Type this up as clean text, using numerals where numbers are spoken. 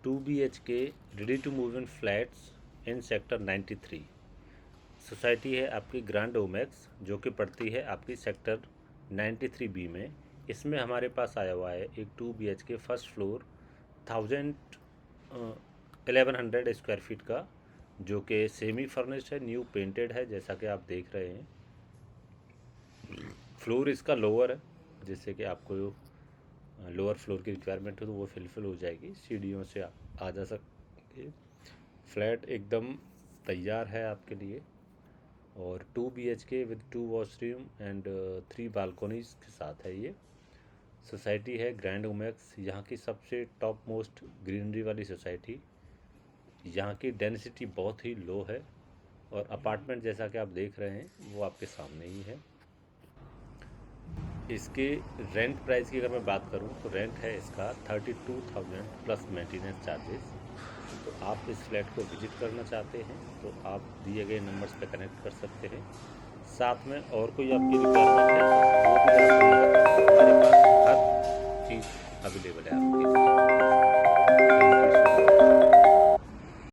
2 BHK ready to move in flats in sector 93। Society है आपकी grand Omaxe, जो कि पड़ती है आपकी सेक्टर 93B में। इसमें हमारे पास आया हुआ है एक 2 BHK first floor 1100 square feet का, जो कि सेमी फर्निश्ड है, न्यू पेंटेड है, जैसा कि आप देख रहे हैं। फ्लोर इसका लोअर है, जिससे कि आपको लोअर फ्लोर की रिक्वायरमेंट हो तो वो फिलफिल हो जाएगी। सीढ़ियों से आप आ जा सकते। फ्लैट एकदम तैयार है आपके लिए, और 2 BHK विद 2 वॉशरूम एंड 3 बालकोनीज के साथ है ये। सोसाइटी है ग्रैंड ओमेक्स, यहाँ की सबसे टॉप मोस्ट ग्रीनरी वाली सोसाइटी। यहाँ की डेंसिटी बहुत ही लो है, और अपार्टमेंट जैसा कि आप देख रहे हैं वो आपके सामने ही है। इसके रेंट प्राइस की अगर मैं बात करूं तो रेंट है इसका 32,000 प्लस मेंटेनेंस चार्जेस। तो आप इस फ्लैट को विजिट करना चाहते हैं तो आप दिए गए नंबर्स पे कनेक्ट कर सकते हैं। साथ में और कोई आपकी रिक्वायरमेंट है तो वो भी आप हमारे पास हर चीज़ अवेलेबल है आपके लिए।